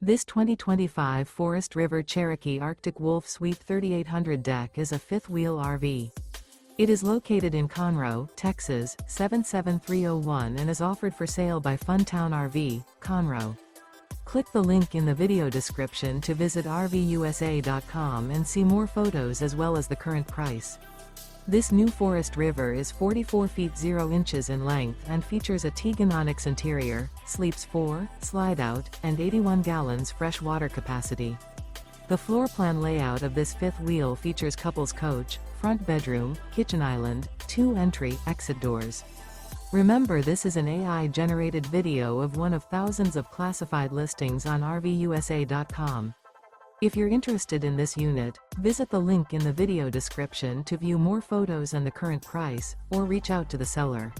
This 2025 Forest River Cherokee Arctic Wolf Suite 3800 deck is a fifth-wheel RV. It is located in Conroe, Texas, 77301 and is offered for sale by Funtown RV, Conroe. Click the link in the video description to visit RVUSA.com and see more photos as well as the current price. This new Forest River is 44 feet 0 inches in length and features a TEAGAN ONYX interior, sleeps 4, slide-out, and 81 gallons fresh water capacity. The floor plan layout of this fifth wheel features couples coach, front bedroom, kitchen island, 2 entry/exit doors. Remember, this is an AI-generated video of one of thousands of classified listings on RVUSA.com. If you're interested in this unit, visit the link in the video description to view more photos and the current price, or reach out to the seller.